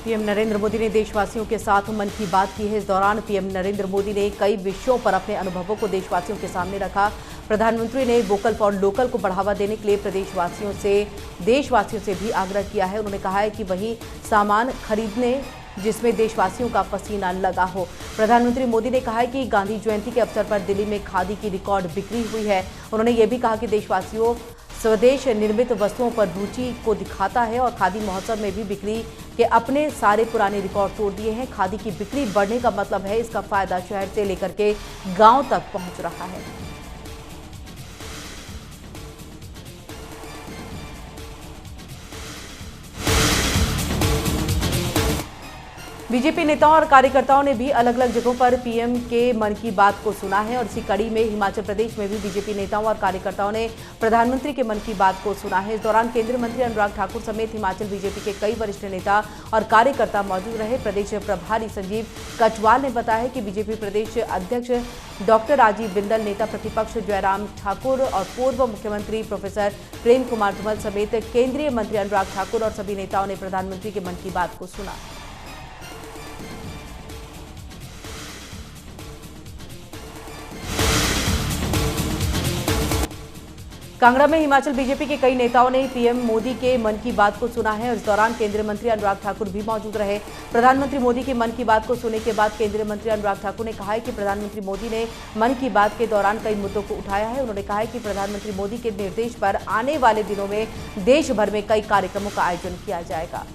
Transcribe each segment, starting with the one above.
PM Narendra Modi ने देशवासियों के साथ मन की बात की है। इस दौरान पीएम नरेंद्र मोदी ने कई विषयों पर अपने अनुभवों को देशवासियों के सामने रखा। प्रधानमंत्री ने वोकल फॉर लोकल को बढ़ावा देने के लिए देशवासियों से भी आग्रह किया है। उन्होंने कहा है कि वही सामान खरीदने जिसमें देशवासियों का पसीना लगा हो। प्रधानमंत्री मोदी ने कहा है कि गांधी जयंती के अवसर पर दिल्ली में खादी की रिकॉर्ड बिक्री हुई है। उन्होंने ये भी कहा कि देशवासियों स्वदेश निर्मित वस्तुओं पर रुचि को दिखाता है और खादी महोत्सव में भी बिक्री के अपने सारे पुराने रिकॉर्ड तोड़ दिए हैं। खादी की बिक्री बढ़ने का मतलब है इसका फायदा शहर से लेकर के गांव तक पहुंच रहा है। बीजेपी नेताओं और कार्यकर्ताओं ने भी अलग अलग जगहों पर पीएम के मन की बात को सुना है और इसी कड़ी में हिमाचल प्रदेश में भी बीजेपी नेताओं और कार्यकर्ताओं ने प्रधानमंत्री के मन की बात को सुना है। इस दौरान केंद्रीय मंत्री अनुराग ठाकुर समेत हिमाचल बीजेपी के कई वरिष्ठ नेता और कार्यकर्ता मौजूद रहे। प्रदेश प्रभारी संजीव कटवाल ने बताया कि बीजेपी प्रदेश अध्यक्ष डॉक्टर राजीव बिंदल, नेता प्रतिपक्ष जयराम ठाकुर और पूर्व मुख्यमंत्री प्रोफेसर प्रेम कुमार धूमल समेत केंद्रीय मंत्री अनुराग ठाकुर और सभी नेताओं ने प्रधानमंत्री के मन की बात को सुना। कांगड़ा में हिमाचल बीजेपी के कई नेताओं ने पीएम मोदी के मन की बात को सुना है और इस दौरान केंद्रीय मंत्री अनुराग ठाकुर भी मौजूद रहे। प्रधानमंत्री मोदी के मन की बात को सुनने के बाद केंद्रीय मंत्री अनुराग ठाकुर ने कहा है कि प्रधानमंत्री मोदी ने मन की बात के दौरान कई मुद्दों को उठाया है। उन्होंने कहा है कि प्रधानमंत्री मोदी के निर्देश पर आने वाले दिनों में देश भर में कई कार्यक्रमों का आयोजन किया जाएगा।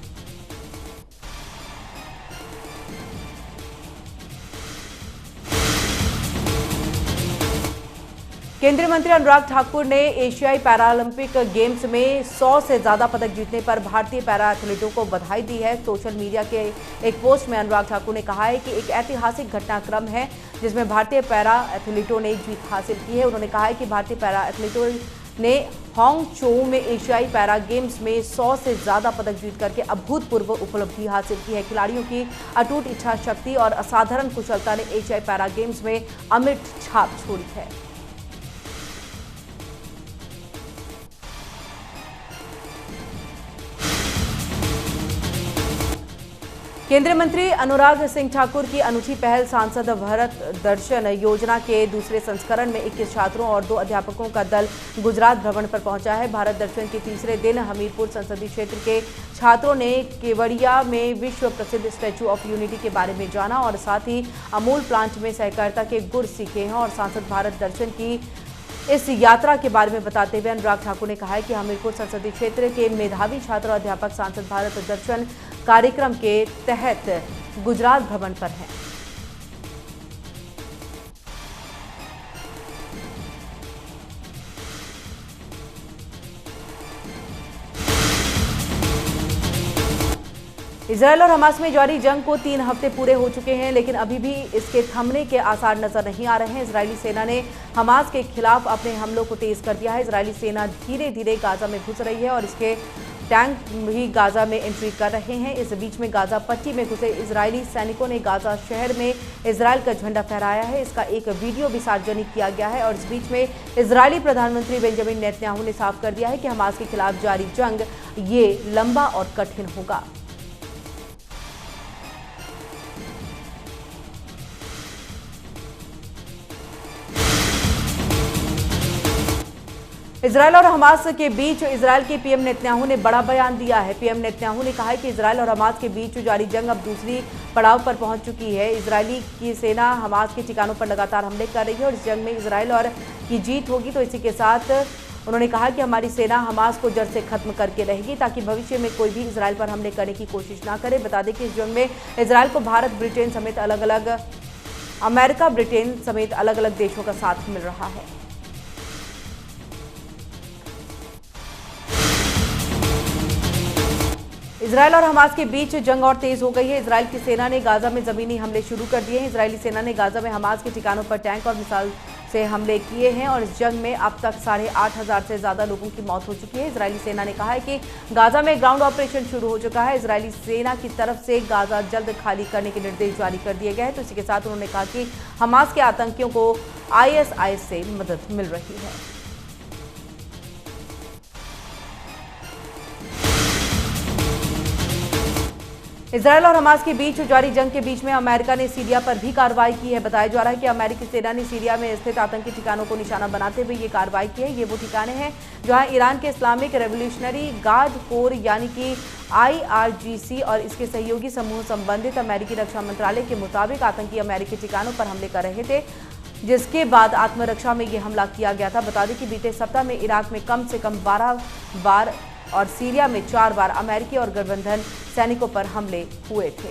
केंद्रीय मंत्री अनुराग ठाकुर ने एशियाई पैरालंपिक गेम्स में 100 से ज्यादा पदक जीतने पर भारतीय पैरा एथलीटों को बधाई दी है। सोशल मीडिया के एक पोस्ट में अनुराग ठाकुर ने कहा है कि एक ऐतिहासिक घटनाक्रम है जिसमें भारतीय पैरा एथलीटों ने जीत हासिल की है। उन्होंने कहा है कि भारतीय पैरा एथलीटों ने हांगझोउ में एशियाई पैरा गेम्स में 100 से ज्यादा पदक जीत करके अभूतपूर्व उपलब्धि हासिल की है। खिलाड़ियों की अटूट इच्छा शक्ति और असाधारण कुशलता ने एशियाई पैरा गेम्स में अमिट छाप छोड़ी है। केंद्रीय मंत्री अनुराग सिंह ठाकुर की अनूठी पहल सांसद भारत दर्शन योजना के दूसरे संस्करण में 21 छात्रों और 2 अध्यापकों का दल गुजरात भ्रमण पर पहुंचा है। भारत दर्शन के तीसरे दिन हमीरपुर संसदीय क्षेत्र के छात्रों ने केवड़िया में विश्व प्रसिद्ध स्टैच्यू ऑफ यूनिटी के बारे में जाना और साथ ही अमूल प्लांट में सहकारिता के गुर सीखे हैं। और सांसद भारत दर्शन की इस यात्रा के बारे में बताते हुए अनुराग ठाकुर ने कहा है कि हमीरपुर संसदीय क्षेत्र के मेधावी छात्र और अध्यापक सांसद भारत दर्शन कार्यक्रम के तहत गुजरात भ्रमण पर हैं। इजरायल और हमास में जारी जंग को 3 हफ्ते पूरे हो चुके हैं, लेकिन अभी भी इसके थमने के आसार नजर नहीं आ रहे हैं। इजरायली सेना ने हमास के खिलाफ अपने हमलों को तेज कर दिया है। इजरायली सेना धीरे धीरे गाजा में घुस रही है और इसके टैंक भी गाजा में एंट्री कर रहे हैं। इस बीच में गाजा पट्टी में घुसे इजरायली सैनिकों ने गाजा शहर में इजरायल का झंडा फहराया है। इसका एक वीडियो भी सार्वजनिक किया गया है और इस बीच में इजरायली प्रधानमंत्री बेंजामिन नेतन्याहू ने साफ कर दिया है कि हमास के खिलाफ जारी जंग ये लंबा और कठिन होगा। इजरायल और हमास के बीच इजरायल के पीएम नेतन्याहू ने बड़ा बयान दिया है। पीएम नेतन्याहू ने कहा है कि इजरायल और हमास के बीच जारी जंग अब दूसरी पड़ाव पर पहुंच चुकी है। इजरायली की सेना हमास के ठिकानों पर लगातार हमले कर रही है और इस जंग में इजरायल और की जीत होगी। तो इसी के साथ उन्होंने कहा कि हमारी सेना हमास को जड़ से खत्म करके रहेगी ताकि भविष्य में कोई भी इजरायल पर हमले करने की कोशिश ना करे। बता दें कि इस जंग में इजरायल को भारत, ब्रिटेन समेत अमेरिका, ब्रिटेन समेत अलग अलग देशों का साथ मिल रहा है। इजरायल और हमास के बीच जंग और तेज हो गई है। इजरायल की सेना ने गाजा में जमीनी हमले शुरू कर दिए हैं। इजरायली सेना ने गाजा में हमास के ठिकानों पर टैंक और मिसाइल से हमले किए हैं और इस जंग में अब तक 8,500 से ज्यादा लोगों की मौत हो चुकी है। इजरायली सेना ने कहा है कि गाजा में ग्राउंड ऑपरेशन शुरू हो चुका है। इजरायली सेना की तरफ से गाजा जल्द खाली करने के निर्देश जारी कर दिए गए हैं। तो इसी के साथ उन्होंने कहा कि हमास के आतंकियों को ISIS से मदद मिल रही है। इजरायल और हमास के बीच जारी जंग के बीच में अमेरिका ने सीरिया पर भी कार्रवाई की है। बताया जा रहा है कि अमेरिकी सेना ने सीरिया में स्थित आतंकी ठिकानों को निशाना बनाते हुए ये कार्रवाई की है। ये वो ठिकाने हैं जहां ईरान के इस्लामिक रेवोल्यूशनरी गार्ड कोर यानी कि IRGC और इसके सहयोगी समूह संबंधित अमेरिकी रक्षा मंत्रालय के मुताबिक आतंकी अमेरिकी ठिकानों पर हमले कर रहे थे, जिसके बाद आत्मरक्षा में ये हमला किया गया था। बता दें कि बीते सप्ताह में इराक में कम से कम 12 बार और सीरिया में 4 बार अमेरिकी और गठबंधन सैनिकों पर हमले हुए थे।